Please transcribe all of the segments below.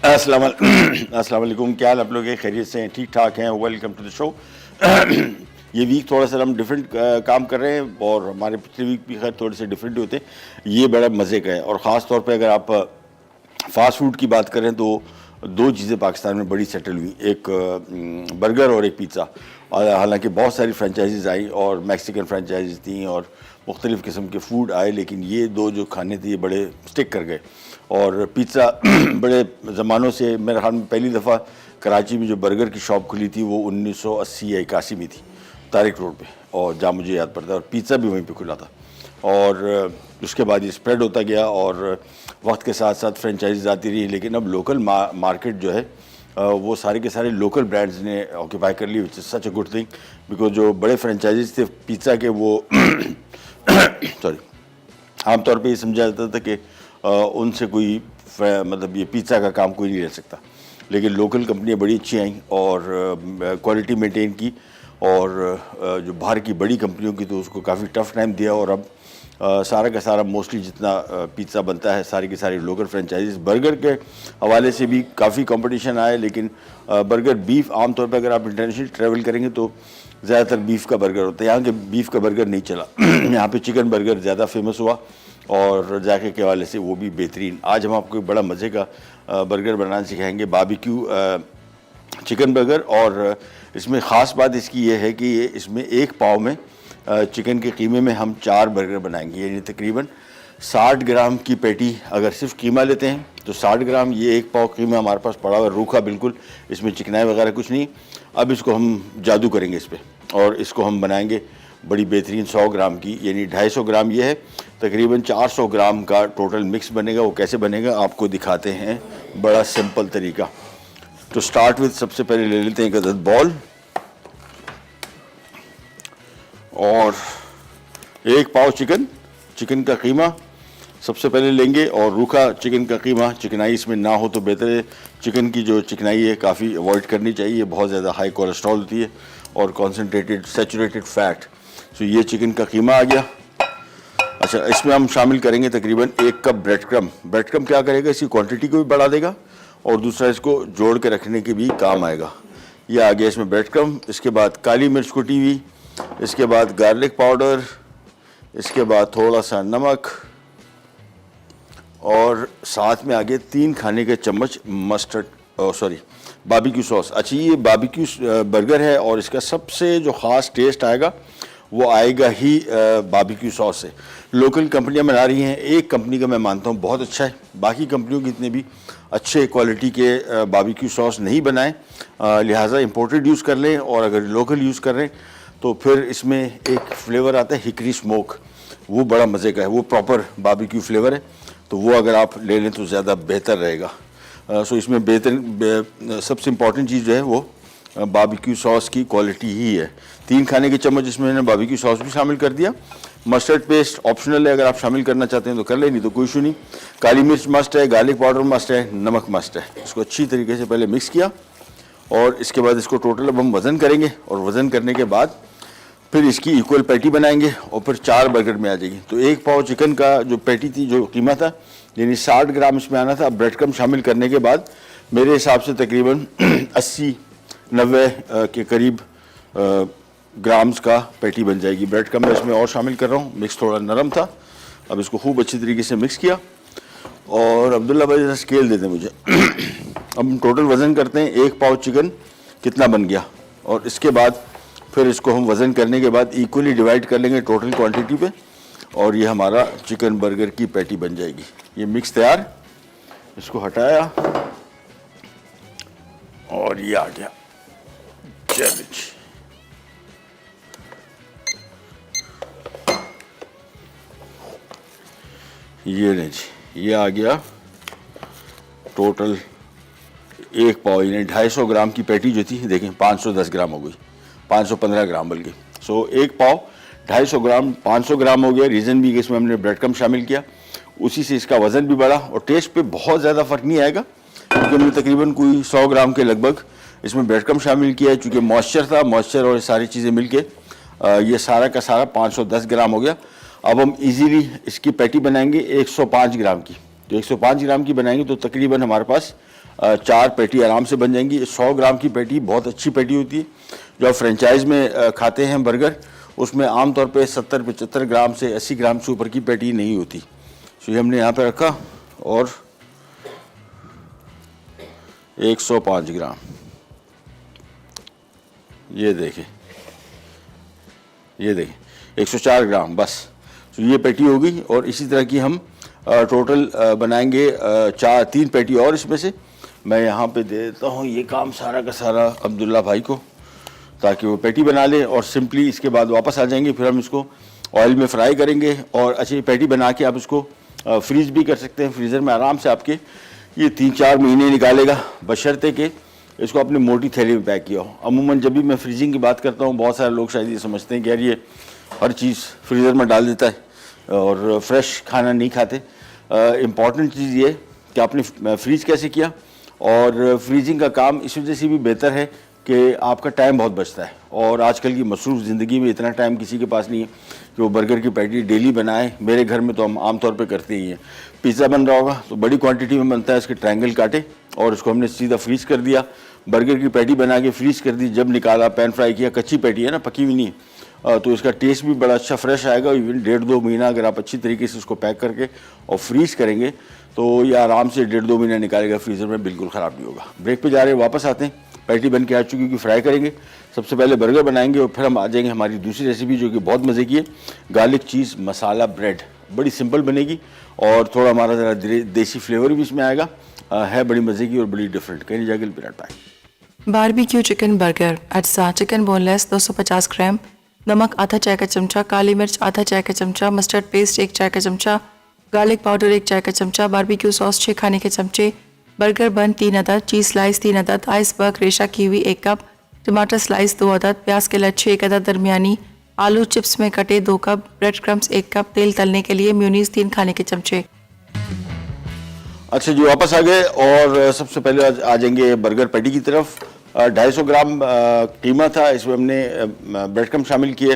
अस्सलाम वालेकुम। क्या हाल आप लोग हैं? खैरियत से हैं? ठीक ठाक हैं? Welcome to the show. ये वीक थोड़ा सा हम डिफरेंट काम कर रहे हैं और हमारे पिछले वीक भी खैर थोड़े से डिफरेंट होते हैं। ये बड़ा मज़े का है और ख़ास तौर पे अगर आप फास्ट फूड की बात करें तो दो चीज़ें पाकिस्तान में बड़ी सेटल हुई, एक बर्गर और एक पिज़्ज़ा। और हालांकि बहुत सारी फ्रेंचाइजीज़ आई और मैक्सिकन फ्रेंचाइजीज़ थी और मुख्तलिफ़ किस्म के फूड आए, लेकिन ये दो जो खाने थे ये बड़े स्टिक कर गए। और पिज़्ज़ा बड़े ज़मानों से, मेरे ख्याल में पहली दफ़ा कराची में जो बर्गर की शॉप खुली थी वो 1980 या 81 में थी, तारिक रोड पे, और जहाँ मुझे याद पड़ता है, और पिज़्ज़ा भी वहीं पे खुला था। और उसके बाद ये स्प्रेड होता गया और वक्त के साथ साथ फ्रेंचाइजीज आती रही, लेकिन अब लोकल मार्केट जो है वो सारे के सारे लोकल ब्रांड्स ने ऑक्यूपाई कर ली, which is such a good thing. Because जो बड़े फ्रेंचाइजीज थे पिज़्ज़ा के वो सॉरी, आमतौर पे ये समझा जाता था कि उनसे कोई मतलब ये पिज़्ज़ा का काम कोई नहीं रह सकता, लेकिन लोकल कंपनियाँ बड़ी अच्छी आईं और क्वालिटी मेंटेन की, और जो बाहर की बड़ी कंपनियों की तो उसको काफ़ी टफ टाइम दिया। और अब सारा का सारा मोस्टली जितना पिज़्ज़ा बनता है सारी की सारी लोकल फ्रेंचाइजीज। बर्गर के हवाले से भी काफ़ी कंपटीशन आया, लेकिन बर्गर बीफ आमतौर पर अगर आप इंटरनेशनल ट्रैवल करेंगे तो ज़्यादातर बीफ का बर्गर होता है। यहाँ के बीफ का बर्गर नहीं चला यहाँ पे चिकन बर्गर ज़्यादा फेमस हुआ और जाके के हवाले से वो भी बेहतरीन। आज हम आपको एक बड़ा मज़े का बर्गर बनाना सिखाएंगे, बारबेक्यू चिकन बर्गर। और इसमें ख़ास बात इसकी ये है कि ये इसमें एक पाव में चिकन के कीमे में हम 4 बर्गर बनाएंगे, यानी तकरीबन 60 ग्राम की पैटी। अगर सिर्फ कीमा लेते हैं तो 60 ग्राम, ये एक पाव कीमा हमारे पास पड़ा हुआ रूखा बिल्कुल, इसमें चिकनाई वगैरह कुछ नहीं। अब इसको हम जादू करेंगे इस पर और इसको हम बनाएंगे बड़ी बेहतरीन 100 ग्राम की, यानी 250 ग्राम ये है, तकरीबन 400 ग्राम का टोटल मिक्स बनेगा। वो कैसे बनेगा आपको दिखाते हैं, बड़ा सिंपल तरीका। तो स्टार्ट विद, सबसे पहले ले लेते हैं एक अदद बॉल और एक पाव चिकन का कीमा सबसे पहले लेंगे, और रूखा चिकन का कीमा, चिकनाई इसमें ना हो तो बेहतर है। चिकन की जो चिकनाई है काफ़ी अवॉइड करनी चाहिए, बहुत ज़्यादा हाई कोलेस्ट्रॉल होती है और कॉन्सेंट्रेटेड सैचुरेटेड फैट। तो ये चिकन का कीमा आ गया। अच्छा, इसमें हम शामिल करेंगे तकरीबन 1 cup bread crumb. Bread crumb क्या करेगा, इसकी क्वांटिटी को भी बढ़ा देगा और दूसरा इसको जोड़ के रखने के भी काम आएगा। ये आ गया इसमें ब्रेड क्रम। इसके बाद काली मिर्च कुटी हुई, इसके बाद गार्लिक पाउडर, इसके बाद थोड़ा सा नमक, और साथ में आगे 3 खाने के चम्मच बारबेक्यू सॉस। अच्छा, ये बारबेक्यू बर्गर है और इसका सबसे जो ख़ास टेस्ट आएगा वो आएगा ही बारबेक्यू सॉस से। लोकल कंपनियां बना रही हैं, एक कंपनी का मैं मानता हूँ बहुत अच्छा है, बाकी कंपनियों की इतने भी अच्छे क्वालिटी के बारबेक्यू सॉस नहीं बनाएं, लिहाजा इंपोर्टेड यूज़ कर लें। और अगर लोकल यूज़ कर रहे हैं तो फिर इसमें एक फ्लेवर आता है हिकरी स्मोक, वो बड़ा मज़े का है, वो प्रॉपर बारबेक्यू फ्लेवर है, तो वो अगर आप ले लें तो ज़्यादा बेहतर रहेगा। सो इसमें सबसे इम्पॉर्टेंट चीज़ जो है वो बारबेक्यू सॉस की क्वालिटी ही है। 3 खाने के चम्मच इसमें मैंने बारबेक्यू सॉस भी शामिल कर दिया। मस्टर्ड पेस्ट ऑप्शनल है, अगर आप शामिल करना चाहते हैं तो कर लें, नहीं तो कोई इशू नहीं। काली मिर्च मस्ट है, गार्लिक पाउडर मस्ट है, नमक मस्ट है। इसको अच्छी तरीके से पहले मिक्स किया और इसके बाद इसको टोटल अब हम वज़न करेंगे, और वज़न करने के बाद फिर इसकी इक्वल पैटी बनाएंगे और फिर 4 बर्गर में आ जाएगी। तो 1 पाव चिकन का जो पैटी थी, जो कीमा था, यानी 60 ग्राम इसमें आना था। अब ब्रेड क्रम शामिल करने के बाद मेरे हिसाब से तकरीबन 80-90 के करीब ग्राम्स का पैटी बन जाएगी। ब्रेड क्रम मैं इसमें और शामिल कर रहा हूँ, मिक्स थोड़ा नरम था। अब इसको खूब अच्छी तरीके से मिक्स किया और अब्दुल्ला भाई जरा स्केल दे दें मुझे। अब हम टोटल वज़न करते हैं, 1 पाव चिकन कितना बन गया, और इसके बाद फिर इसको हम वज़न करने के बाद इक्वली डिवाइड कर लेंगे टोटल क्वांटिटी पे, और ये हमारा चिकन बर्गर की पैटी बन जाएगी। ये मिक्स तैयार, इसको हटाया और ये आ गया। चलिए जी, ये नहीं जी, ये आ गया टोटल 1 पाव, यानी 250 ग्राम की पैटी जो थी, देखें 510 ग्राम हो गई, 515 ग्राम बल्कि। सो 1 पाव 250 ग्राम 500 ग्राम हो गया। रीज़न भी कि इसमें हमने ब्रेड क्रम शामिल किया, उसी से इसका वज़न भी बढ़ा और टेस्ट पे बहुत ज़्यादा फ़र्क नहीं आएगा, क्योंकि हमने तकरीबन कोई 100 ग्राम के लगभग इसमें ब्रेड क्रम शामिल किया है। चूँकि मॉइस्चर था, मॉइस्चर और सारी चीज़ें मिलके ये सारा का सारा 510 ग्राम हो गया। अब हम इजीली इसकी पैटी बनाएंगे 105 ग्राम की। तो 105 ग्राम की बनाएंगे तो तकरीबन हमारे पास 4 पैटी आराम से बन जाएंगी। 100 ग्राम की पैटी बहुत अच्छी पैटी होती है। जो आप फ्रेंचाइज में खाते हैं बर्गर, उसमें आमतौर पे 70-75 ग्राम से 80 ग्राम से ऊपर की पैटी नहीं होती। तो ये हमने यहाँ पे रखा और 105 ग्राम, ये देखें 104 ग्राम बस। तो ये पैटी होगी और इसी तरह की हम टोटल बनाएंगे 3 पैटी और इसमें से। मैं यहाँ पे दे देता हूँ ये काम सारा का सारा अब्दुल्ला भाई को, ताकि वो पैटी बना ले और सिंपली इसके बाद वापस आ जाएंगे। फिर हम इसको ऑयल में फ्राई करेंगे और अच्छी पैटी बना के आप इसको फ्रीज भी कर सकते हैं। फ्रीज़र में आराम से आपके ये 3-4 महीने निकालेगा, बशर्ते कि इसको अपने मोटी थैली में पैक किया हो। अमूमन जब भी मैं फ्रीजिंग की बात करता हूँ, बहुत सारे लोग शायद ये समझते हैं कि यार ये हर चीज़ फ्रीज़र में डाल देता है और फ्रेश खाना नहीं खाते। इम्पॉर्टेंट चीज़ ये कि आपने फ्रीज कैसे किया, और फ्रीजिंग का काम इस वजह से भी बेहतर है कि आपका टाइम बहुत बचता है। और आजकल की मसरूफ़ ज़िंदगी में इतना टाइम किसी के पास नहीं है कि वो बर्गर की पैटी डेली बनाए। मेरे घर में तो हम आमतौर पे करते ही हैं। पिज़्ज़ा बन रहा होगा तो बड़ी क्वांटिटी में बनता है, इसके ट्रायंगल काटे और उसको हमने सीधा फ्रीज़ कर दिया। बर्गर की पैटी बना के फ्रीज़ कर दी, जब निकाला पैन फ्राई किया। कच्ची पैटी है ना, पकी हुई नहीं है, तो इसका टेस्ट भी बड़ा अच्छा फ्रेश आएगा। इवन 1.5-2 महीना अगर आप अच्छी तरीके से इसको पैक करके और फ्रीज़ करेंगे तो ये आराम से 1.5-2 महीना निकालेगा फ्रीज़र में, बिल्कुल ख़राब नहीं होगा। ब्रेक पे जा रहे हैं, वापस आते हैं। पैटी बन के आ चुकी कि फ्राई करेंगे। सबसे पहले बर्गर बनाएंगे और फिर हम आ जाएंगे हमारी दूसरी रेसिपी जो कि बहुत मज़े की है, गार्लिक चीज़ मसाला ब्रेड। बड़ी सिंपल बनेगी और थोड़ा हमारा ज़रा देसी फ्लेवर भी इसमें आएगा। है बड़ी मज़े की और बड़ी डिफरेंट। कहीं जाके बिना टाइम। बारबेक्यू चिकन बर्गर अज्जा चिकन बोनलेस 250 ग्राम, नमक आधा चाय का चमचा, काली मिर्च आधा चाय का चमचा, मस्टर्ड पेस्ट 1 चाय का चमचा, गार्लिक पाउडर 1 चाय का चमचा, बारबेक्यू सॉस 6 खाने के चमचे, बर्गर बन 3 अदद, चीज़ स्लाइस 3 अदद, आइसबर्ग रेशा कीवी 1 कप, टमाटर स्लाइस 2 अदद, प्याज के लच्छे 1 अदद दरमियानी, आलू चिप्स में कटे 2 कप, ब्रेड क्रम्स 1 कप, तेल तलने के लिए म्यूनीस 3 खाने के चमचे। अच्छा जी, वापस आ गए और सबसे पहले आ जाएंगे बर्गर पैटी की तरफ। 250 ग्राम कीमा था, इसमें हमने ब्रेड क्रम्स शामिल किए,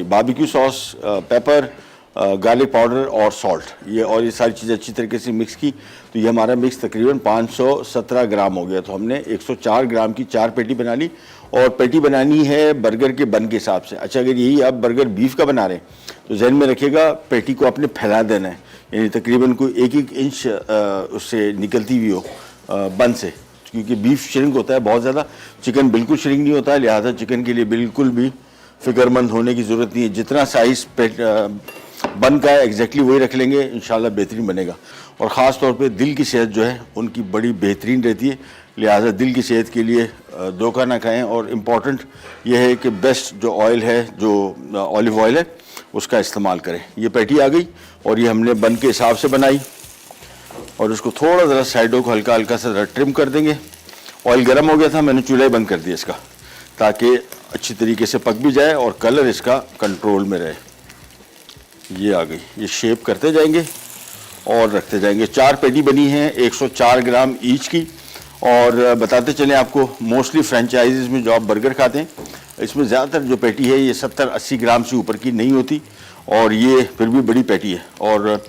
barbecue sauce, paper, garlic powder और सॉल्ट, ये सारी चीज़ें अच्छी तरीके से मिक्स की। तो ये हमारा मिक्स तकरीबन 517 ग्राम हो गया। तो हमने 104 ग्राम की 4 पैटी बना ली और पैटी बनानी है बर्गर के बन के हिसाब से। अच्छा, अगर यही आप बर्गर बीफ का बना रहे हैं तो जहन में रखिएगा पैटी को आपने फैला देना है, यानी तकरीबन कोई 1-1 इंच उससे निकलती हुई हो बन से, क्योंकि बीफ श्रिंक होता है बहुत ज़्यादा, चिकन बिल्कुल श्रिंक नहीं होता है। लिहाजा चिकन के लिए बिल्कुल भी फिक्रमंद होने की ज़रूरत नहीं है। जितना साइज़ बन का है एग्जैक्टली वही रख लेंगे, इंशाल्लाह बेहतरीन बनेगा। और ख़ास तौर पे दिल की सेहत जो है उनकी बड़ी बेहतरीन रहती है। लिहाजा दिल की सेहत के लिए धोखा ना खाएं। और इम्पॉर्टेंट ये है कि बेस्ट जो ऑयल है, जो ऑलिव ऑयल है, उसका इस्तेमाल करें। ये पैटी आ गई और ये हमने बन के हिसाब से बनाई और उसको थोड़ा ज़रा साइडों को हल्का हल्का सा ट्रिम कर देंगे। ऑयल गर्म हो गया था, मैंने चूल्हा बंद कर दिया इसका, ताकि अच्छी तरीके से पक भी जाए और कलर इसका कंट्रोल में रहे। ये आ गई, ये शेप करते जाएंगे और रखते जाएंगे। 4 पैटी बनी है 104 ग्राम ईच की। और बताते चलें आपको, मोस्टली फ्रेंचाइजीज़ में जो आप बर्गर खाते हैं इसमें ज़्यादातर जो पैटी है ये 70-80 ग्राम से ऊपर की नहीं होती, और ये फिर भी बड़ी पैटी है। और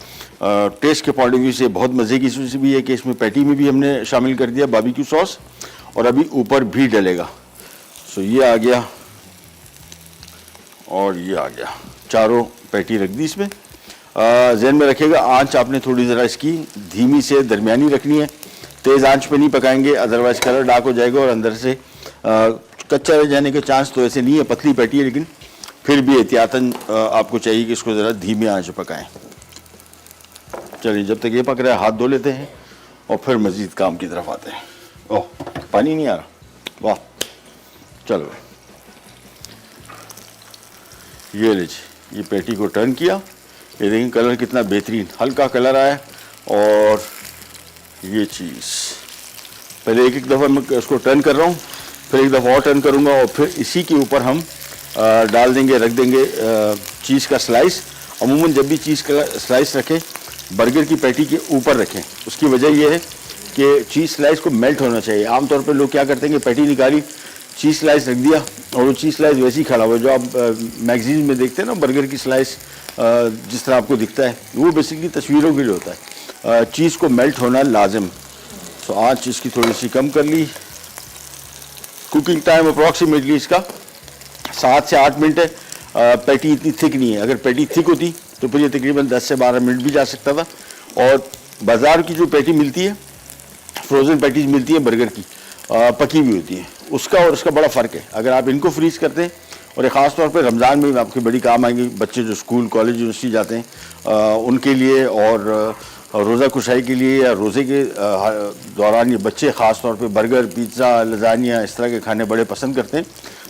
टेस्ट के पॉइंट ऑफ व्यू से बहुत मज़े की चीज़ भी है कि इसमें पैटी में भी हमने शामिल कर दिया बारबेक्यू सॉस और अभी ऊपर भी डलेगा। सो ये आ गया और ये आ गया, चारों पैटी रख दी इसमें। जहन में रखिएगा आंच आपने थोड़ी ज़रा इसकी धीमी से दरमियानी रखनी है, तेज़ आंच पे नहीं पकाएंगे, अदरवाइज़ कलर डार्क हो जाएगा और अंदर से कच्चा रह जाने के चांस तो ऐसे नहीं है। पतली पैटी है लेकिन फिर भी एहतियातन आपको चाहिए कि इसको ज़रा धीमी आंच पे पकाएं। चलिए, जब तक ये पक रहा है हाथ धो लेते हैं और फिर मज़ीद काम की तरफ आते हैं। ओह, पानी नहीं आ रहा, वाह। चलो, ये लीजिए, ये पैटी को टर्न किया, ये देखिए कलर कितना बेहतरीन हल्का कलर आया। और ये चीज़ पहले एक दफ़ा मैं इसको टर्न कर रहा हूँ, फिर एक दफ़ा और टर्न करूँगा और फिर इसी के ऊपर हम डाल देंगे, रख देंगे चीज़ का स्लाइस। अमूमन जब भी चीज़ का स्लाइस रखें बर्गर की पैटी के ऊपर रखें। उसकी वजह यह है कि चीज़ स्लाइस को मेल्ट होना चाहिए। आमतौर पर लोग क्या करते हैं कि पैटी निकाली, चीज़ स्लाइस रख दिया और वो चीज़ स्लाइस वैसे ही खड़ा हुआ, जो आप मैगजीन में देखते हैं ना बर्गर की स्लाइस जिस तरह आपको दिखता है, वो बेसिकली तस्वीरों के लिए होता है। चीज़ को मेल्ट होना लाजिम। सो आँच इसकी थोड़ी सी कम कर ली। कुकिंग टाइम अप्रॉक्सीमेटली इसका 7 से 8 मिनट है। पैटी इतनी थिक नहीं है, अगर पैटी थिक होती तो फिर ये तकरीबन 10 से 12 मिनट भी जा सकता था। और बाज़ार की जो पैटी मिलती है, फ्रोज़न पैटीज मिलती है बर्गर की, पकी हुई होती है, उसका और उसका बड़ा फ़र्क है। अगर आप इनको फ्रीज करते हैं, और ख़ास तौर पे रमज़ान में आपके बड़ी काम आएंगी, बच्चे जो स्कूल कॉलेज यूनिवर्सिटी जाते हैं उनके लिए, और रोज़ा कुशाई के लिए या रोज़े के दौरान ये बच्चे ख़ास तौर पे बर्गर, पिज़्ज़ा, लजानिया इस तरह के खाने बड़े पसंद करते हैं।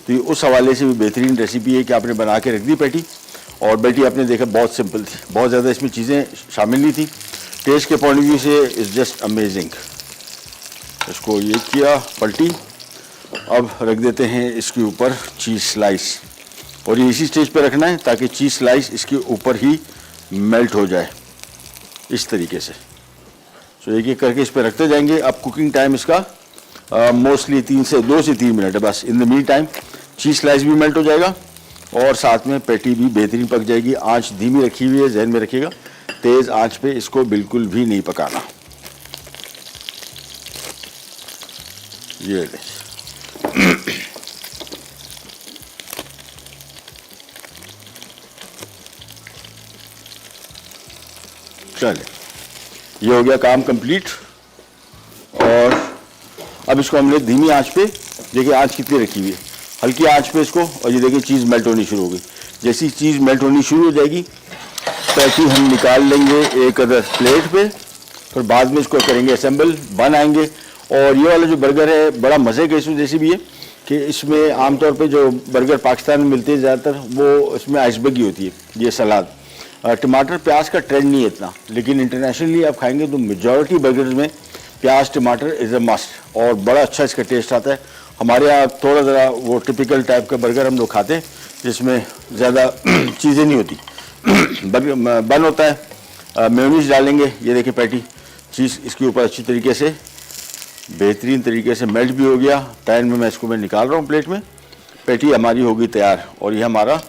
तो ये उस हवाले से भी बेहतरीन रेसिपी है कि आपने बना के रख दी पैटी। और पैटी आपने देखा बहुत सिंपल थी, बहुत ज़्यादा इसमें चीज़ें शामिल नहीं थी। टेस्ट के पॉइंट ऑफ व्यू से इज़ जस्ट अमेजिंग। इसको ये किया पलटी, अब रख देते हैं इसके ऊपर चीज़ स्लाइस, और ये इसी स्टेज पे रखना है ताकि चीज़ स्लाइस इसके ऊपर ही मेल्ट हो जाए इस तरीके से। सो एक एक करके इस पर रखते जाएंगे। अब कुकिंग टाइम इसका मोस्टली 2 से 3 मिनट है बस। In the mean time cheese slice भी मेल्ट हो जाएगा और साथ में पैटी भी बेहतरीन पक जाएगी। आंच धीमी रखी हुई है, जहन में रखिएगा, तेज़ आंच पे इसको बिल्कुल भी नहीं पकाना। ये ले चले, ये हो गया काम कंप्लीट। और अब इसको हमने धीमी आंच पे, देखिए आंच कितनी रखी हुई है, हल्की आंच पे इसको, और ये देखिए चीज़ मेल्ट होनी शुरू हो गई। जैसी चीज़ मेल्ट होनी शुरू हो जाएगी, पैटी हम निकाल लेंगे एक अदर प्लेट पे, फिर बाद में इसको करेंगे असेंबल, बन आएंगे। और ये वाला जो बर्गर है बड़ा मज़े का इस वजह से भी है कि इसमें आमतौर पे जो बर्गर पाकिस्तान में मिलते हैं ज़्यादातर, वो इसमें आइसबर्ग ही होती है, ये सलाद। टमाटर प्याज का ट्रेंड नहीं है इतना, लेकिन इंटरनेशनली आप खाएंगे तो मेजॉरिटी बर्गर्स में प्याज टमाटर इज़ अ मस्ट, और बड़ा अच्छा इसका टेस्ट आता है। हमारे यहाँ थोड़ा ज़रा वो टिपिकल टाइप का बर्गर हम लोग खाते हैं जिसमें ज़्यादा चीज़ें नहीं होती, बन होता है। मेयोनीज डालेंगे, ये देखिए पैटी, चीज़ इसके ऊपर अच्छी तरीके से बेहतरीन तरीके से मेल्ट भी हो गया। पैन में मैं इसको निकाल रहा हूँ प्लेट में। पैटी हमारी होगी तैयार, और ये हमारा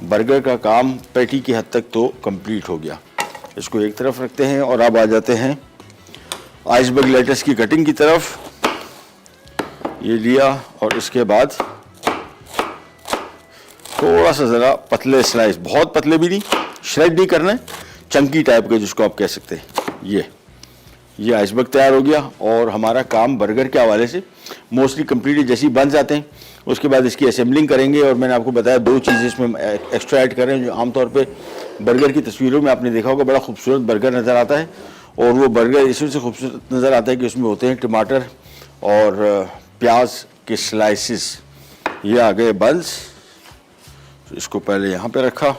बर्गर का काम पैटी की हद तक तो कंप्लीट हो गया। इसको एक तरफ रखते हैं और अब आ जाते हैं आइसबर्ग लेटस की कटिंग की तरफ। ये लिया और इसके बाद थोड़ा सा ज़रा पतले स्लाइस, बहुत पतले भी नहीं, श्रेड नहीं करना है, चंकी टाइप का जिसको आप कह सकते हैं। ये आइसबर्ग तैयार हो गया, और हमारा काम बर्गर के हवाले से मोस्टली कंप्लीटली जैसे ही बन जाते हैं उसके बाद इसकी असेंबलिंग करेंगे। और मैंने आपको बताया 2 चीज़ें इसमें एक्स्ट्रा ऐड कर रहे हैं जो आमतौर पे बर्गर की तस्वीरों में आपने देखा होगा, बड़ा खूबसूरत बर्गर नज़र आता है। और वो बर्गर इस वजह से खूबसूरत नज़र आता है कि उसमें होते हैं टमाटर और प्याज के स्लाइसिस। ये आ गए बंस, तो इसको पहले यहाँ पे रखा,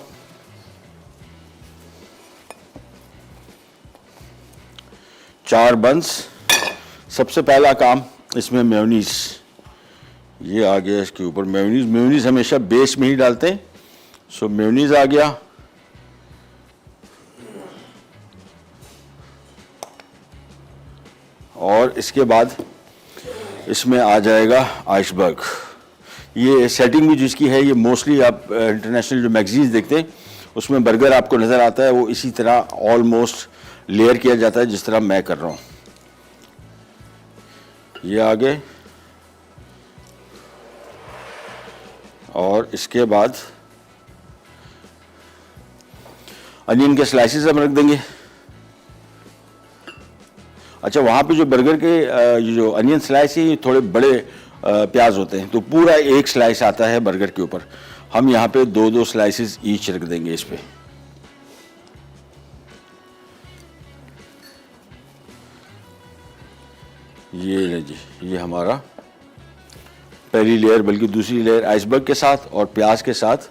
चार बंस। सबसे पहला काम इसमें मेयोनीज, ये आ गया इसके ऊपर मेयोनीज। मेयोनीज हमेशा बेस में ही डालते हैं, सो मेयोनीज आ गया। और इसके बाद इसमें आ जाएगा आइसबर्ग। ये सेटिंग भी जिसकी है, ये मोस्टली आप इंटरनेशनल जो मैगजीन्स देखते हैं उसमें बर्गर आपको नज़र आता है, वो इसी तरह ऑलमोस्ट लेयर किया जाता है जिस तरह मैं कर रहा हूँ। ये आ गए, और इसके बाद अनियन के स्लाइसेस हम रख देंगे। अच्छा, वहाँ पे जो बर्गर के ये जो अनियन स्लाइस है ये थोड़े बड़े प्याज होते हैं, तो पूरा एक स्लाइस आता है बर्गर के ऊपर। हम यहाँ पे 2-2 स्लाइसेस ईच रख देंगे इस पे। ये जी, ये हमारा पहली लेयर, बल्कि दूसरी लेयर आइसबर्ग के साथ और प्याज के साथ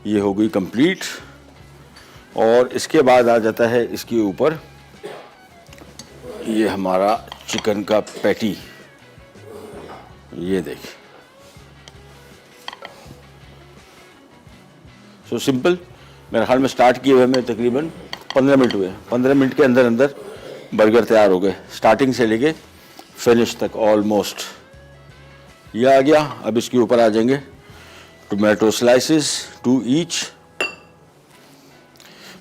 ये हो गई कंप्लीट। और इसके बाद आ जाता है इसके ऊपर ये हमारा चिकन का पैटी। ये देखिए, सो सिंपल। मेरे ख्याल में स्टार्ट किए हुए हमें तकरीबन 15 मिनट हुए। 15 मिनट के अंदर अंदर बर्गर तैयार हो गए, स्टार्टिंग से लेके फिनिश तक ऑलमोस्ट। ये आ गया। अब इसके ऊपर आ जाएंगे tomato slices 2 each.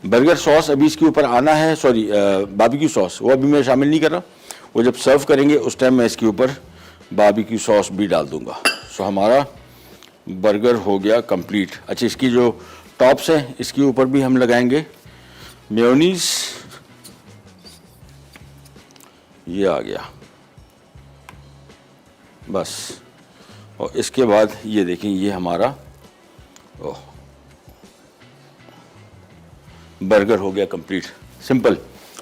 Burger sauce अभी इसके ऊपर आना है, सॉरी बारबेक्यू सॉस, वो अभी मैं शामिल नहीं कर रहा, वो जब सर्व करेंगे उस टाइम मैं इसके ऊपर बारबेक्यू सॉस भी डाल दूंगा। सो हमारा बर्गर हो गया कंप्लीट। अच्छा, इसकी जो टॉप्स हैं इसके ऊपर भी हम लगाएंगे मेयोनीज। ये आ गया बस। और इसके बाद ये देखें, ये हमारा बर्गर हो गया कंप्लीट, सिंपल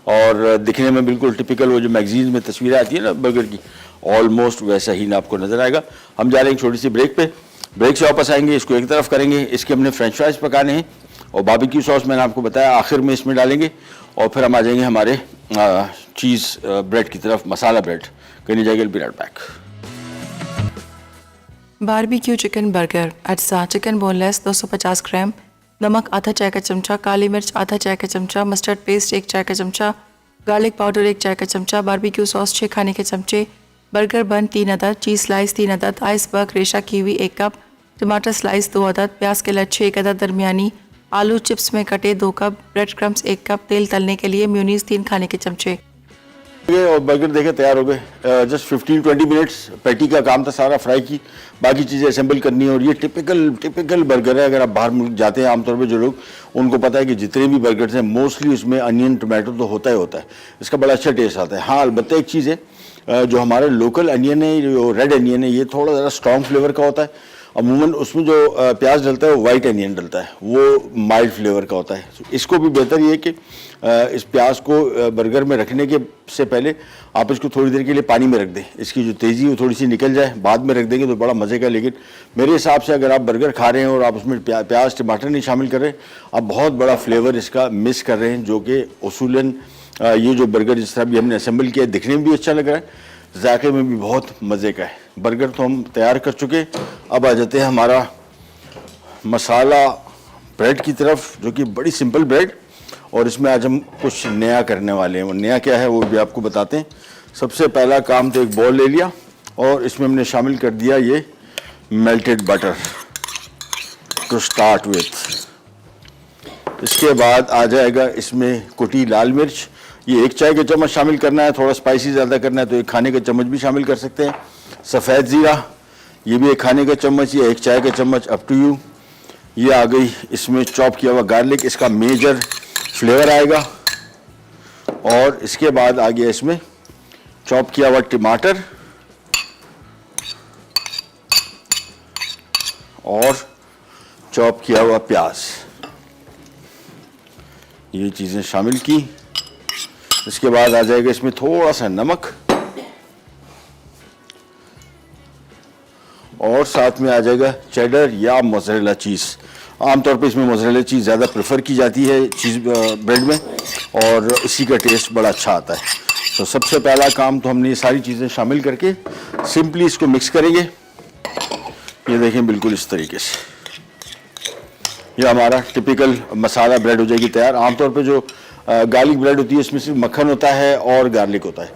और दिखने में बिल्कुल टिपिकल वो जो मैगजीन में तस्वीरें आती है ना बर्गर की, ऑलमोस्ट वैसा ही ना आपको नज़र आएगा। हम जा रहे हैं एक छोटी सी ब्रेक पे, ब्रेक से वापस आएंगे, इसको एक तरफ करेंगे, इसके हमने फ्रेंच फ्राइज पकाने हैं और बारबेक्यू सॉस मैंने आपको बताया आखिर में इसमें डालेंगे और फिर हम आ जाएंगे हमारे चीज़ ब्रेड की तरफ, मसाला ब्रेड। कहीं जाएगा, be right back. Barbecue chicken burger अज्जा चिकन बोनलेस 250 ग्राम, नमक आधा चाय का चमचा, काली मिर्च आधा चाय का चमचा, मस्टर्ड पेस्ट 1 चाय का चमचा, गार्लिक पाउडर 1 चाय का चमचा, बारबेक्यू सॉस 6 खाने के चमचे, बर्गर बन 3 अदद, चीज़ स्लाइस 3 अदद, आइसबर्ग रेशा कीवी 1 कप, टमाटर स्लाइस 2 अदद, प्याज के लच्छे 1 अदद दरमियानी, आलू चिप्स में कटे 2 कप, ब्रेड क्रम्स 1 कप, तेल तलने के लिए म्यूनीस 3 खाने के चमचे। और बर्गर देखे तैयार हो गए। जस्ट 15-20 मिनट्स पैटी का काम था सारा, फ्राई की, बाकी चीज़ें असेंबल करनी है। और ये टिपिकल बर्गर है। अगर आप बाहर मुल्क जाते हैं आमतौर पे जो लोग, उनको पता है कि जितने भी बर्गर्स हैं मोस्टली उसमें अनियन टोमेटो तो होता ही होता है। इसका बड़ा अच्छा टेस्ट आता है। हाँ, अलबत्ता एक चीज़ है, जो हमारे लोकल अनियन है, जो रेड अनियन है, ये थोड़ा ज़रा स्ट्रॉन्ग फ्लेवर का होता है। अमूमन उसमें जो प्याज डलता है वो वाइट अनियन डलता है, वो माइल्ड फ्लेवर का होता है। इसको भी बेहतर ये कि इस प्याज को बर्गर में रखने के से पहले आप इसको थोड़ी देर के लिए पानी में रख दें, इसकी जो तेज़ी वो थोड़ी सी निकल जाए, बाद में रख देंगे तो बड़ा मज़े का। लेकिन मेरे हिसाब से अगर आप बर्गर खा रहे हैं और आप उसमें प्याज टमाटर नहीं शामिल कर रहे, आप बहुत बड़ा फ्लेवर इसका मिस कर रहे हैं, जो कि उसूलन ये जो बर्गर जिस तरह भी हमने असेंबल किया दिखने में भी अच्छा लग रहा है, जायके में भी बहुत मज़े का है। बर्गर तो हम तैयार कर चुके, अब आ जाते हैं हमारा मसाला ब्रेड की तरफ, जो कि बड़ी सिंपल ब्रेड, और इसमें आज हम कुछ नया करने वाले हैं। वो नया क्या है वो भी आपको बताते हैं। सबसे पहला काम तो एक बॉल ले लिया और इसमें हमने शामिल कर दिया ये melted butter to start with. इसके बाद आ जाएगा इसमें कुटी लाल मिर्च, ये 1 चाय का चम्मच शामिल करना है। थोड़ा स्पाइसी ज़्यादा करना है तो 1 खाने का चम्मच भी शामिल कर सकते हैं। सफ़ेद ज़ीरा, ये भी 1 खाने का चम्मच, ये 1 चाय का चम्मच, अप टू यू। ये आ गई इसमें चॉप किया हुआ गार्लिक, इसका मेजर फ्लेवर आएगा। और इसके बाद आ गया इसमें चॉप किया हुआ टमाटर और चॉप किया हुआ प्याज, ये चीज़ें शामिल की। इसके बाद आ जाएगा इसमें थोड़ा सा नमक और साथ में आ जाएगा चेडर या मोज़रेला चीज़। आमतौर पे इसमें मोज़रेला चीज़ ज़्यादा प्रेफर की जाती है चीज़ ब्रेड में, और इसी का टेस्ट बड़ा अच्छा आता है। तो सबसे पहला काम तो हमने ये सारी चीज़ें शामिल करके सिंपली इसको मिक्स करेंगे। ये देखें बिल्कुल इस तरीके से, ये हमारा टिपिकल मसाला ब्रेड हो जाएगी तैयार। आमतौर पे जो गार्लिक ब्रेड होती है इसमें सिर्फ मक्खन होता है और गार्लिक होता है,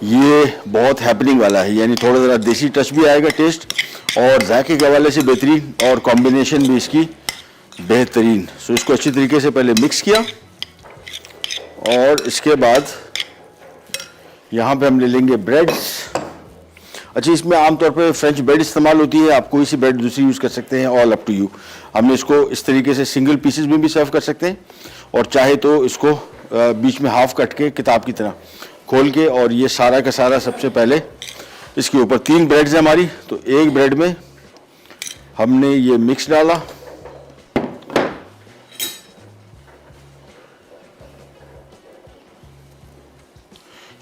ये बहुत हैपनिंग वाला है, यानी थोड़ा ज़रा देसी टच भी आएगा टेस्ट, और जायके के हवाले से बेहतरीन, और कॉम्बिनेशन भी इसकी बेहतरीन। सो इसको अच्छी तरीके से पहले मिक्स किया और इसके बाद यहाँ पे हम ले लेंगे ब्रेड्स। अच्छा, इसमें आमतौर पे फ्रेंच ब्रेड इस्तेमाल होती है, आप कोई सी ब्रेड दूसरी यूज़ कर सकते हैं, ऑल अप टू यू। हमने इसको इस तरीके से सिंगल पीसेस में भी सर्व कर सकते हैं, और चाहे तो इसको बीच में हाफ कट के किताब की तरह खोल के, और ये सारा का सारा सबसे पहले इसके ऊपर 3 ब्रेड्स हैं हमारी, तो एक ब्रेड में हमने ये मिक्स डाला,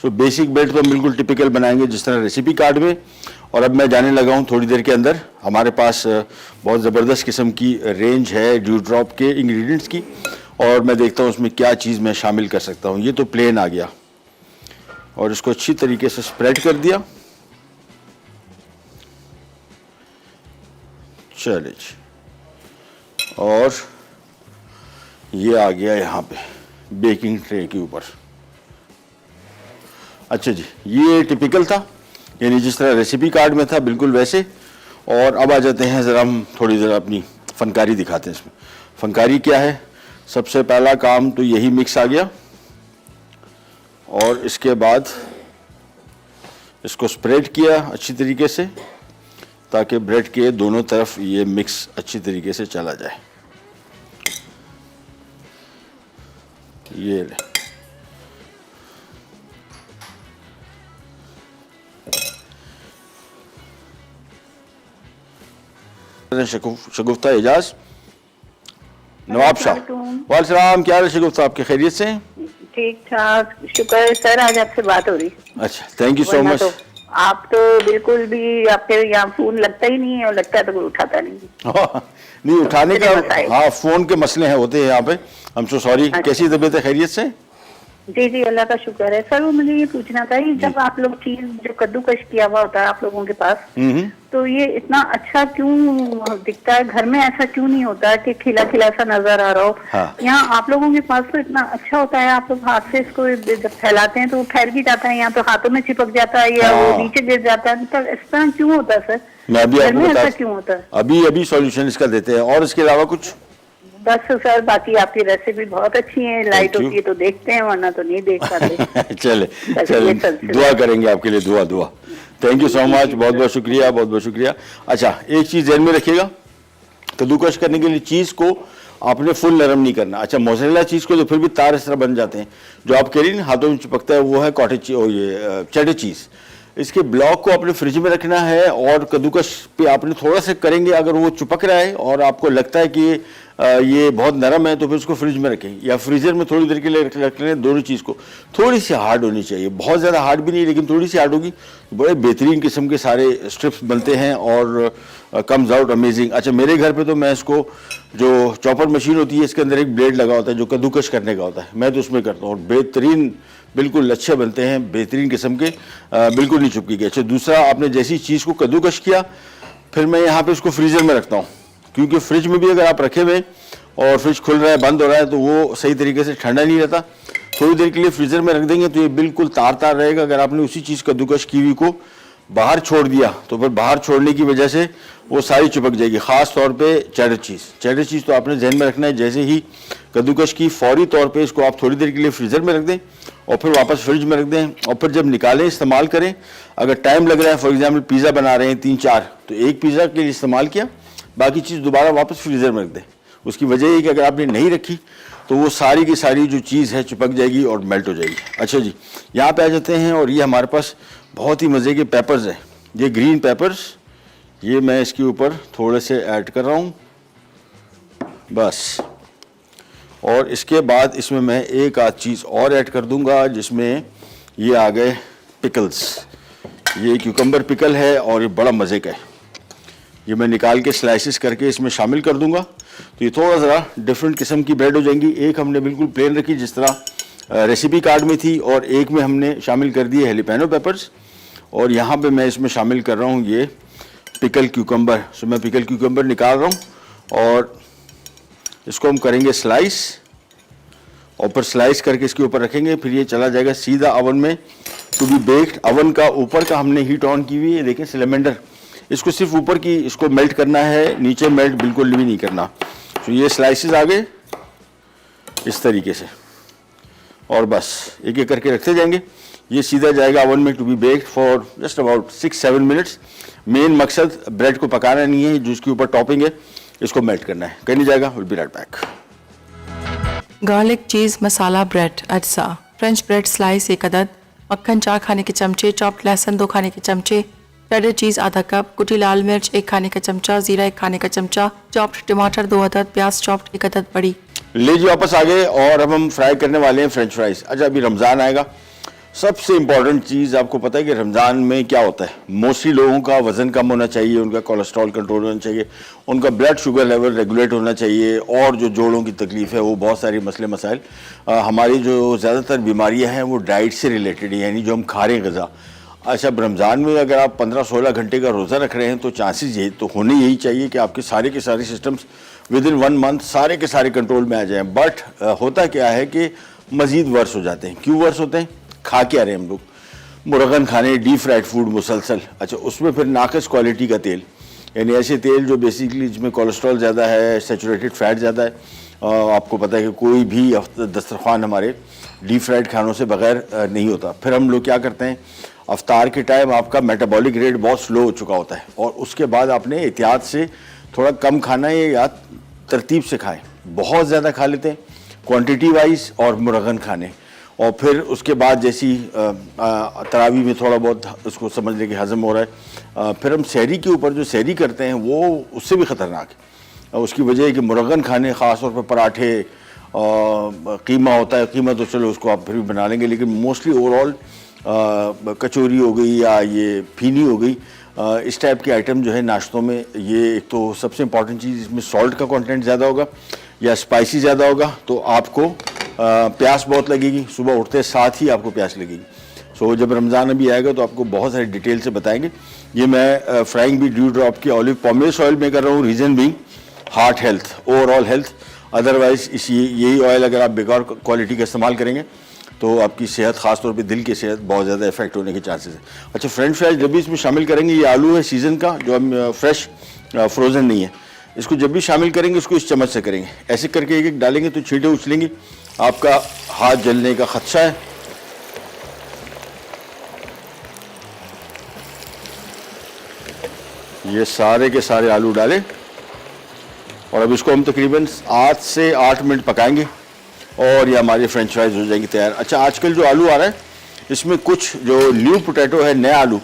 सो बेसिक ब्रेड तो हम बिल्कुल टिपिकल बनाएंगे जिस तरह रेसिपी कार्ड में। और अब मैं जाने लगा हूँ थोड़ी देर के अंदर, हमारे पास बहुत ज़बरदस्त किस्म की रेंज है ड्यू ड्रॉप के इंग्रेडिएंट्स की, और मैं देखता हूँ उसमें क्या चीज़ मैं शामिल कर सकता हूँ। ये तो प्लेन आ गया, और इसको अच्छी तरीके से स्प्रेड कर दिया। चलिए जी, और ये आ गया यहाँ पे बेकिंग ट्रे के ऊपर। अच्छा जी, ये टिपिकल था, यानी जिस तरह रेसिपी कार्ड में था बिल्कुल वैसे। और अब आ जाते हैं ज़रा हम थोड़ी ज़रा अपनी फनकारी दिखाते हैं। इसमें फनकारी क्या है, सबसे पहला काम तो यही मिक्स आ गया, और इसके बाद इसको स्प्रेड किया अच्छी तरीके से ताकि ब्रेड के दोनों तरफ ये मिक्स अच्छी तरीके से चला जाए। ये ले, शगुफ्ता एजाज नवाब शाह। वालेकुम, क्या हाल है शगुफ्ता, आपके खैरियत से? ठीक ठाक, शुक्र है सर, आज आपसे बात हो रही। अच्छा, थैंक यू सो वरना मच। तो आप तो बिल्कुल भी, आपके यहाँ फोन लगता ही नहीं है, और लगता है तो कोई उठाता नहीं है। नहीं उठाने का, मसाइल। हाँ फोन के मसले हैं, होते हैं यहाँ पे। हम सो सॉरी। अच्छा। कैसी तबीयत है, खैरियत से? जी जी, अल्लाह का शुक्र है सर। वो मुझे ये पूछना था कि जब आप लोग चीज जो कद्दूकश किया हुआ होता है आप लोगों के पास, तो ये इतना अच्छा क्यों दिखता है? घर में ऐसा क्यों नहीं होता कि खिला खिला सा नजर आ रहा हो? हाँ। यहाँ आप लोगों के पास तो इतना अच्छा होता है, आप लोग हाथ से इसको जब फैलाते हैं तो वो फैल भी जाता है, यहाँ तो हाथों में चिपक जाता है या वो हाँ। नीचे गिर जाता है। तो इस तरह क्यों होता है सर? मैं अभी घर आपको में ऐसा बता, क्यों होता है? अभी सॉल्यूशन इसका देते हैं। और इसके अलावा कुछ? बस सर, बाकी आपकी रेसिपी बहुत अच्छी है, लाइट you. होती है तो देखते हैं, वरना तो नहीं देख पाते। चले ये चले, सिलसिला। दुआ करेंगे आपके लिए, दुआ। थैंक यू सो मच, बहुत बहुत शुक्रिया, बहुत बहुत शुक्रिया। अच्छा, एक चीज़ ध्यान में रखिएगा, कद्दूकश करने के लिए चीज़ को आपने फुल नरम नहीं करना। अच्छा, मोज़रेला चीज़ को तो फिर भी तार इस तरह बन जाते हैं, जो आप कह रही ना हाथों में चिपकता है, वो है कॉटेज, ये चेडर चीज़। इसके ब्लॉक को आपने फ्रिज में रखना है, और कद्दूकश पे आपने थोड़ा सा करेंगे, अगर वो चिपक रहा है और आपको लगता है कि ये बहुत नरम है, तो फिर उसको फ्रिज में रखें या फ्रीजर में थोड़ी देर के लिए रख लें। दोनों चीज़ को थोड़ी सी हार्ड होनी चाहिए, बहुत ज़्यादा हार्ड भी नहीं, लेकिन थोड़ी सी हार्ड होगी, बड़े बेहतरीन किस्म के सारे स्ट्रिप्स बनते हैं और कम्स आउट अमेजिंग। अच्छा, मेरे घर पे तो मैं इसको, जो चॉपर मशीन होती है, इसके अंदर एक ब्लेड लगा होता है जो कद्दूकश करने का होता है, मैं तो उसमें करता हूँ, और बेहतरीन, बिल्कुल अच्छे बनते हैं, बेहतरीन किस्म के, बिल्कुल नहीं चुपकी गए। अच्छा, दूसरा, आपने जैसी चीज़ को कद्दूकश किया, फिर मैं यहाँ पे इसको फ्रीज़र में रखता हूँ, क्योंकि फ्रिज में भी अगर आप रखे हुए और फ्रिज खुल रहा है, बंद हो रहा है, तो वो सही तरीके से ठंडा नहीं रहता। थोड़ी देर के लिए फ्रीजर में रख देंगे तो ये बिल्कुल तार तार रहेगा। अगर आपने उसी चीज़ कद्दूकश की हुई को बाहर छोड़ दिया, तो फिर बाहर छोड़ने की वजह से वो सारी चिपक जाएगी, ख़ास तौर पे चेडर चीज़ तो आपने जहन में रखना है। जैसे ही कद्दूकश की, फौरी तौर पे इसको आप थोड़ी देर के लिए फ्रीज़र में रख दें और फिर वापस फ्रिज में रख दें, और फिर जब निकालें इस्तेमाल करें। अगर टाइम लग रहा है, फॉर एग्जाम्पल पिज़्ज़ा बना रहे हैं 3-4, तो एक पिज़्ज़ा के लिए इस्तेमाल किया, बाकी चीज़ दोबारा वापस फ्रीज़र में रख दें। उसकी वजह ये कि अगर आपने नहीं रखी तो वो सारी की सारी जो चीज़ है चिपक जाएगी और मेल्ट हो जाएगी। अच्छा जी, यहाँ पे आ जाते हैं, और ये हमारे पास बहुत ही मज़े के पेपर्स हैं, ये ग्रीन पेपर्स, ये मैं इसके ऊपर थोड़े से ऐड कर रहा हूँ बस। और इसके बाद इसमें मैं एक आध चीज़ और ऐड कर दूंगा, जिसमें ये आ गए पिकल्स। ये क्यूकम्बर पिकल है और ये बड़ा मज़े का है, ये मैं निकाल के स्लाइसिस करके इसमें शामिल कर दूंगा, तो ये थोड़ा ज़रा डिफरेंट किस्म की ब्रेड हो जाएंगी। एक हमने बिल्कुल प्लेन रखी जिस तरह रेसिपी कार्ड में थी, और एक में हमने शामिल कर दिए हेलिपेनो पेपर्स, और यहाँ पे मैं इसमें शामिल कर रहा हूँ ये पिकल क्यूकम्बर। सो मैं पिकल क्यूकम्बर निकाल रहा हूँ और इसको हम करेंगे स्लाइस, और फिर स्लाइस करके इसके ऊपर रखेंगे, फिर ये चला जाएगा सीधा अवन में टू बी बेक्ड। अवन का ऊपर का हमने हीट ऑन की हुई है, देखें सिलेंडर, इसको सिर्फ ऊपर की इसको मेल्ट करना है, नीचे मेल्ट बिल्कुल भी नहीं करना। तो ये स्लाइसेस आ गए इस तरीके से, और बस एक एक करके रखते जाएंगे। ये सीधा जाएगा अवन में to be baked for just about 6-7 minutes. Main मकसद ब्रेड को पकाना नहीं है, जो इसके ऊपर टॉपिंग है इसको मेल्ट करना है। कहीं नहीं जाएगा, will be right back. Garlic cheese masala bread अज्जा, फ्रेंच ब्रेड स्लाइस 1 अदद, मक्खन 4 खाने के चमचे, चॉप्ड लहसुन 2 खाने के चमचे, चेडर चीज़ आधा कप, कुटी लाल मिर्च 1 खाने का चमचा, जीरा 1 खाने का चमचा, चॉप्ड टमाटर 2 अदद, प्याज चॉप्ड 1 अदद बड़ी। ले जी वापस आ गए, और अब हम फ्राई करने वाले हैं फ्रेंच फ्राइज। अच्छा, अभी रमज़ान आएगा, सबसे इम्पॉर्टेंट चीज़ आपको पता है कि रमज़ान में क्या होता है, मोस्टली लोगों का वज़न कम होना चाहिए, उनका कोलेस्ट्रॉल कंट्रोल होना चाहिए, उनका ब्लड शुगर लेवल रेगुलेट होना चाहिए, और जो जोड़ों की तकलीफ़ है वो बहुत सारी मसले मसाइल। हमारी जो ज़्यादातर बीमारियां हैं वो डाइट से रिलेटेड है, यानी जो हम खा रहे हैं ग़ज़ा। अच्छा, रमज़ान में अगर आप 15-16 घंटे का रोज़ा रख रहे हैं तो चांसेस ये तो होने यही चाहिए कि आपके सारे के सारे सिस्टम्स विद इन 1 मंथ सारे के सारे कंट्रोल में आ जाएँ। बट होता क्या है कि मज़ीद वर्स हो जाते हैं। क्यों वर्स होते हैं? खा के आ रहे हैं हम लोग, मुर्गन खाने, डीप फ्राइड फूड मुसलसल। अच्छा, उसमें फिर नाकस क्वालिटी का तेल, यानी ऐसे तेल जो बेसिकली जिसमें कोलेस्ट्रॉल ज़्यादा है, सैचुरेटेड फैट ज़्यादा है। आपको पता है कि कोई भी दस्तरखान हमारे डीप फ्राइड खानों से बगैर नहीं होता। फिर हम लोग क्या करते हैं, अफ्तार के टाइम आपका मेटाबॉलिक रेट बहुत स्लो हो चुका होता है और उसके बाद आपने एहतियात से थोड़ा कम खाना है या तरतीब से खाएं। बहुत ज़्यादा खा लेते हैं क्वांटिटी वाइज और मुरगन खाने, और फिर उसके बाद जैसी तरावी में थोड़ा बहुत उसको समझ लें कि हज़म हो रहा है, फिर हम सहरी के ऊपर जो सहरी करते हैं वो उससे भी ख़तरनाक है। उसकी वजह है कि मुरगन खाने, ख़ास तौर पर पराठे, कीमा होता है, कीमा तो चलो उसको आप फिर भी बना लेंगे, लेकिन मोस्टली ओवरऑल कचौरी हो गई या ये फीनी हो गई, इस टाइप के आइटम जो है नाश्तों में, ये एक तो सबसे इम्पॉर्टेंट चीज़, इसमें सॉल्ट का कंटेंट ज़्यादा होगा या स्पाइसी ज़्यादा होगा तो आपको प्यास बहुत लगेगी, सुबह उठते साथ ही आपको प्यास लगेगी। सो जब रमज़ान अभी आएगा तो आपको बहुत सारी डिटेल से बताएंगे। ये मैं फ्राइंग भी ड्यू ड्रॉप की ऑलिव पॉमेस ऑयल में कर रहा हूँ, reason being heart health, overall health. Otherwise यही ऑयल अगर आप बेकार क्वालिटी का इस्तेमाल करेंगे तो आपकी सेहत, ख़ास तौर पे दिल की सेहत, बहुत ज़्यादा इफेक्ट होने के चांसेस है। अच्छा, फ्रेंच फ्राइज जब भी इसमें शामिल करेंगे, ये आलू है सीज़न का जो हम फ्रेश फ्रोज़न नहीं है, इसको जब भी शामिल करेंगे उसको इस चम्मच से करेंगे, ऐसे करके एक एक डालेंगे तो छींटे उछलेंगी, आपका हाथ जलने का खदशा है। ये सारे के सारे आलू डालें और अब इसको हम तकरीबन 8 से 8 मिनट पकाएंगे और ये हमारी फ्रेंच फ्राइज हो जाएंगी तैयार। अच्छा, आजकल जो आलू आ रहा है इसमें कुछ जो न्यू पोटैटो है, नया आलू,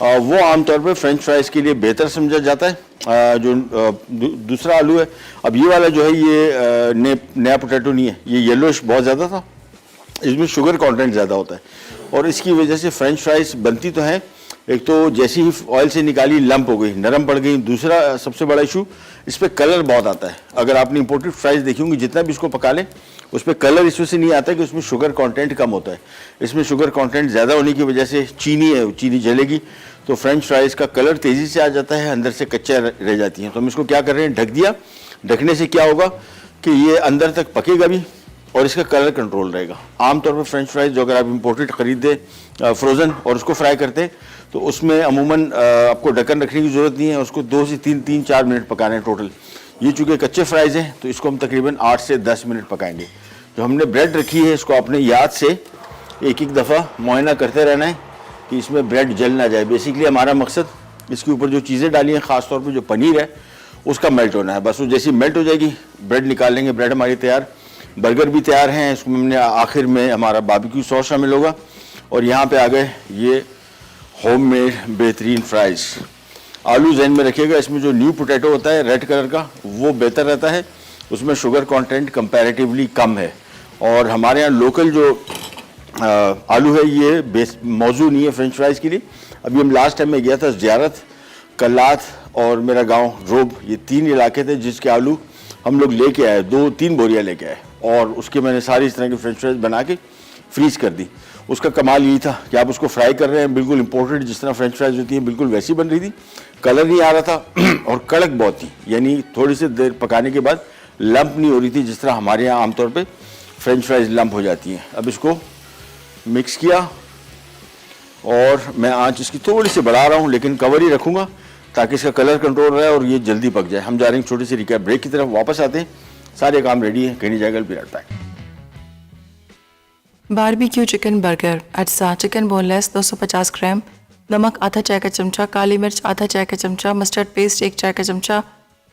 वो आमतौर पे फ्रेंच फ्राइज के लिए बेहतर समझा जाता है। जो दूसरा आलू है, अब ये वाला जो है ये नया पोटैटो नहीं है, ये येलोइश बहुत ज़्यादा था, इसमें शुगर कंटेंट ज़्यादा होता है और इसकी वजह से फ्रेंच फ्राइज बनती तो हैं, एक तो जैसे ही ऑयल से निकाली लंप हो गई, नरम पड़ गई। दूसरा सबसे बड़ा इशू, इस पर कलर बहुत आता है। अगर आपने इंपोर्टेड फ्राइज देखी होंगी, जितना भी इसको पका लें उस पर कलर इस वजह से नहीं आता कि उसमें शुगर कंटेंट कम होता है। इसमें शुगर कंटेंट ज़्यादा होने की वजह से चीनी है, चीनी जलेगी तो फ्रेंच फ्राइज का कलर तेज़ी से आ जाता है, अंदर से कच्चा रह जाती हैं। तो हम इसको क्या कर रहे हैं, ढक दिया। ढकने से क्या होगा कि ये अंदर तक पकेगा भी और इसका कलर कंट्रोल रहेगा। आमतौर पर फ्रेंच फ्राइज जो अगर आप इंपोर्टेड ख़रीदे फ्रोज़न और उसको फ्राई करते हैं तो उसमें अमूमन आपको ढक्कन रखने की ज़रूरत नहीं है, उसको 2 से 3-4 मिनट पकाने हैं टोटल। ये चूँकि कच्चे फ्राइज़ हैं तो इसको हम तकरीबन 8 से 10 मिनट पकाएंगे। जो हमने ब्रेड रखी है इसको आपने याद से एक एक दफ़ा मुआयना करते रहना है कि इसमें ब्रेड जल ना जाए। बेसिकली हमारा मकसद इसके ऊपर जो चीज़ें डाली हैं, ख़ास तौर पर जो पनीर है उसका मेल्ट होना है। बस वो जैसी मेल्ट हो जाएगी ब्रेड निकाल लेंगे, ब्रेड हमारी तैयार। बर्गर भी तैयार हैं, इसमें हमने आखिर में हमारा बारबेक्यू सॉस शामिल होगा और यहाँ पे आ गए ये होममेड बेहतरीन फ्राइज़। आलू जहन में रखिएगा, इसमें जो न्यू पोटैटो होता है रेड कलर का वो बेहतर रहता है, उसमें शुगर कंटेंट कंपैरेटिवली कम है। और हमारे यहाँ लोकल जो आलू है ये बेस मौजूद नहीं है फ्रेंच फ्राइज़ के लिए। अभी हम लास्ट टाइम में गया था ज़ियारत, कल्लात और मेरा गांव रोब, ये 3 इलाके थे जिसके आलू हम लोग लेके आए, 2-3 बोरियाँ लेके आए और उसके मैंने सारी इस तरह की फ्रेंच फ्राइज बना के फ्रीज़ कर दी। उसका कमाल यही था कि आप उसको फ्राई कर रहे हैं, बिल्कुल इंपोर्टेड जिस तरह फ्रेंच फ्राइज होती हैं बिल्कुल वैसी बन रही थी, कलर नहीं आ रहा था और कड़क बहुत थी, यानी थोड़ी सी देर पकाने के बाद लंप नहीं हो रही थी जिस तरह हमारे यहाँ आमतौर पे फ्रेंच फ्राइज लंप हो जाती हैं। अब इसको मिक्स किया और मैं आंच इसकी थोड़ी सी बढ़ा रहा हूँ लेकिन कवर ही रखूँगा ताकि इसका कलर कंट्रोल रहे और ये जल्दी पक जाए। हम जा रहे हैं छोटी सी रिकैप ब्रेक की तरफ, वापस आते हैं, सारे काम रेडी है, कहीं नहीं जाएगा, be right back. Barbecue chicken burger अज्जा चिकन बोनलेस 250 ग्राम, नमक आधा चाय का चमचा, काली मिर्च आधा चाय का चमचा, मस्टर्ड पेस्ट 1 चाय का चमचा,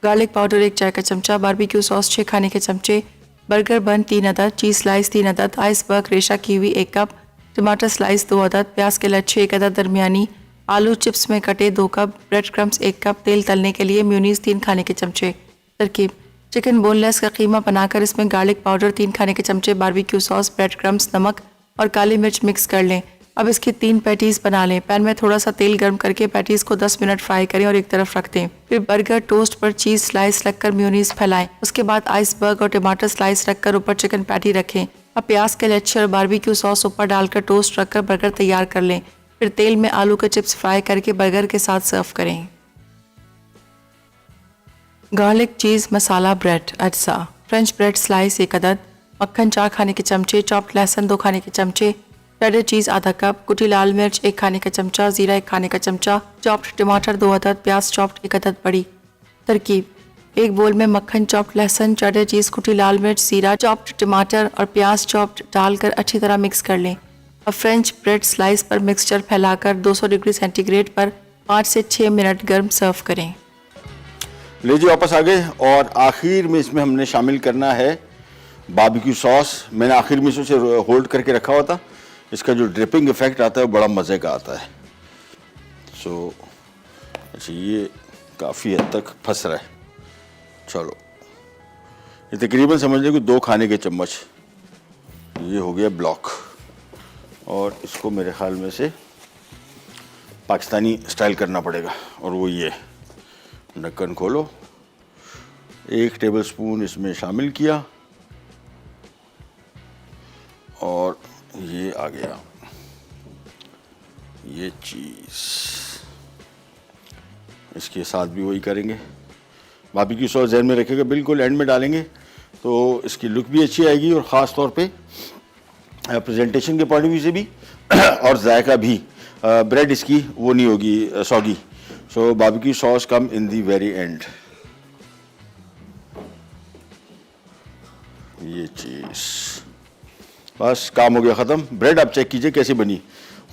गार्लिक पाउडर 1 चाय का चमचा, बारबेक्यू सॉस 6 खाने के चमचे, बर्गर बन 3 अदद, चीज़ स्लाइस 3 अदद, आइसबर्ग रेशा कीवी 1 कप, टमाटर स्लाइस 2 अदद, प्याज के लच्छे 1 अदद दरमियानी, आलू चिप्स में कटे 2 कप, ब्रेड क्रम्स 1 कप, तेल तलने के लिए म्यूनीस 3 खाने के चमचे। तरकीब: चिकन बोनलेस का कीमा बनाकर इसमें गार्लिक पाउडर 3 खाने के चमचे, बारबेक्यू सॉस, ब्रेड क्रम्स, नमक और काली मिर्च मिक्स कर लें। अब इसकी 3 पैटीज़ बना लें। पैन में थोड़ा सा तेल गर्म करके पैटीज़ को 10 मिनट फ्राई करें और एक तरफ रख दें। फिर बर्गर टोस्ट पर चीज़ स्लाइस रखकर म्यूनीस फैलाएं। उसके बाद आइसबर्ग और टमाटर स्लाइस रखकर ऊपर चिकन पैटी रखें। अब प्याज के लच्छे और बारबेक्यू सॉस ऊपर डालकर टोस्ट रखकर बर्गर तैयार कर लें। फिर तेल में आलू के चिप्स फ्राई करके बर्गर के साथ सर्व करें। गार्लिक चीज़ मसाला ब्रेड अज्जा, फ्रेंच ब्रेड स्लाइस 1 अदद, मक्खन 4 खाने के चमचे, चॉप्ड लहसुन 2 खाने के चमचे, शेडर चीज़ आधा कप, कुटी लाल मिर्च 1 खाने का चमचा, जीरा 1 खाने का चमचा, चॉप्ड टमाटर 2 अदद, प्याज चॉप्ड 1 अदद बड़ी। तरकीब: एक बोल में मक्खन, चॉप्ड लहसुन, चेडर चीज़, कुटी लाल मिर्च, जीरा, चॉप्ड टमाटर और प्याज चॉप्ड डालकर अच्छी तरह मिक्स कर लें। अब फ्रेंच ब्रेड स्लाइस पर मिक्सचर फैलाकर 200 डिग्री सेंटीग्रेड पर 5 से 6 मिनट गर्म सर्व करें। लीजिए वापस आ गए और आखिर में इसमें हमने शामिल करना है बारबेक्यू सॉस। मैंने आखिर में इसे होल्ड करके रखा हुआ था। इसका जो ड्रिपिंग इफेक्ट आता है वो बड़ा मज़े का आता है। अच्छा ये काफ़ी हद तक फंस रहा है। चलो ये तकरीबन समझ लें कि 2 खाने के चम्मच ये हो गया ब्लॉक। और इसको मेरे ख्याल में से पाकिस्तानी स्टाइल करना पड़ेगा और वो ये ढक्कन खोलो, 1 टेबलस्पून इसमें शामिल किया और ये आ गया ये चीज़। इसके साथ भी वही करेंगे। बारबेक्यू सॉस ज़हन में रखेगा, बिल्कुल एंड में डालेंगे तो इसकी लुक भी अच्छी आएगी और ख़ास तौर पे प्रेजेंटेशन के पॉइंट ऑफ व्यू से भी और जायका भी। ब्रेड इसकी वो नहीं होगी soggy. So barbecue sauce come in the very and. ये चीज़ बस काम हो गया ख़त्म। ब्रेड आप चेक कीजिए कैसी बनी,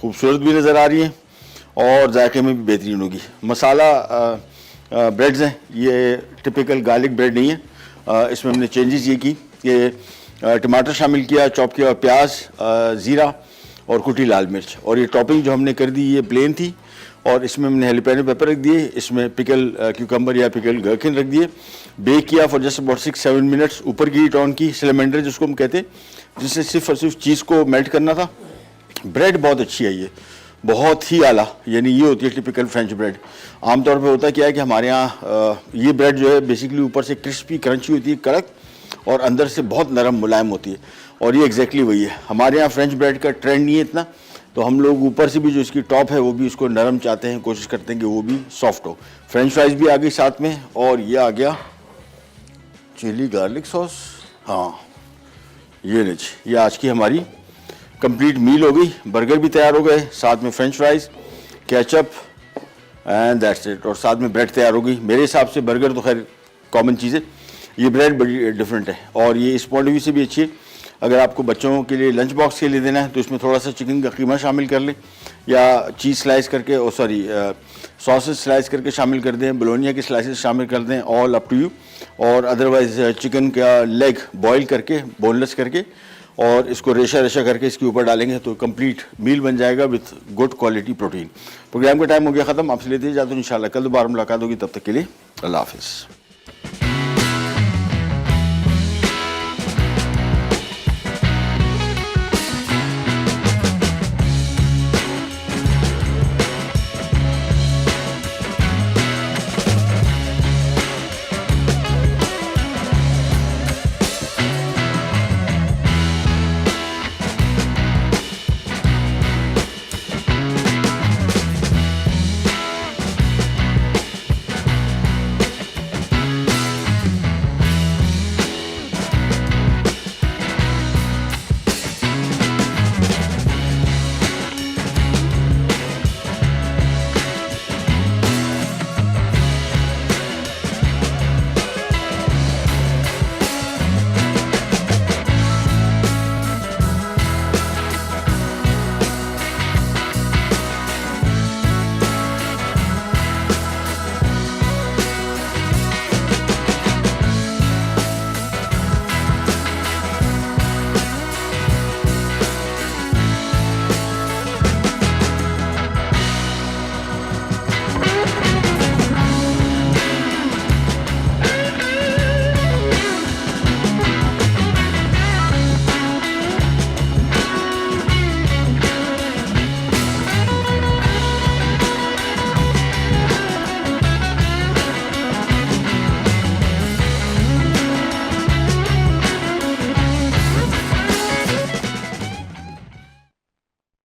खूबसूरत भी नज़र आ रही है और जायके में भी बेहतरीन होगी। मसाला ब्रेड्स हैं, ये टिपिकल गार्लिक ब्रेड नहीं है। इसमें हमने चेंजेस ये की कि टमाटर शामिल किया, चॉप किया, प्याज, ज़ीरा और कुटी लाल मिर्च। और ये टॉपिंग जो हमने कर दी ये प्लेन थी और इसमें हमने हेलिपेनो पेपर रख दिए, इसमें पिकल क्यूकम्बर या पिकल गर्किन रख दिए। बेक किया फॉर जस्ट अबाउट 6-7 मिनट्स। ऊपर की हीट ऑन की, सिलेमेंडर जिसको हम कहते हैं, जिससे सिर्फ और सिर्फ चीज़ को मेल्ट करना था। ब्रेड बहुत अच्छी है, ये बहुत ही आला, यानी ये होती है टिपिकल फ्रेंच ब्रेड। आमतौर पे होता क्या है कि हमारे यहाँ ये ब्रेड जो है बेसिकली ऊपर से क्रिस्पी क्रंची होती है, कड़क, और अंदर से बहुत नरम मुलायम होती है। और ये एग्जैक्टली वही है। हमारे यहाँ फ्रेंच ब्रेड का ट्रेंड नहीं है इतना, तो हम लोग ऊपर से भी जो इसकी टॉप है वो भी उसको नरम चाहते हैं, कोशिश करते हैं कि वो भी सॉफ्ट हो। फ्रेंच फ्राइज भी आ गई साथ में और ये आ गया चिली गार्लिक सॉस। हाँ ये लीजिए, ये आज की हमारी कंप्लीट मील हो गई। बर्गर भी तैयार हो गए, साथ में French fries, ketchup and that's it. और साथ में ब्रेड तैयार हो गई। मेरे हिसाब से बर्गर तो खैर कॉमन चीज़ है, ये ब्रेड बड़ी डिफरेंट है और ये इस पॉइंट ऑफ व्यू से भी अच्छी है। अगर आपको बच्चों के लिए लंच बॉक्स के लिए देना है तो इसमें थोड़ा सा चिकन का कीमा शामिल कर लें या चीज़ स्लाइस करके सॉसेज स्लाइस करके शामिल कर दें, बोलोनिया के स्लाइसेस शामिल कर दें, ऑल अप टू यू। और अदरवाइज चिकन का लेग बॉईल करके, बोनलेस करके, और इसको रेशा रेशा करके इसके ऊपर डालेंगे तो कंप्लीट मील बन जाएगा with good quality protein. Program का टाइम हो गया ख़त्म। आपसे लेते ही जाते हैं, इंशाल्लाह कल दोबारा मुलाकात होगी। तब तक के लिए अल्लाह हाफिज़।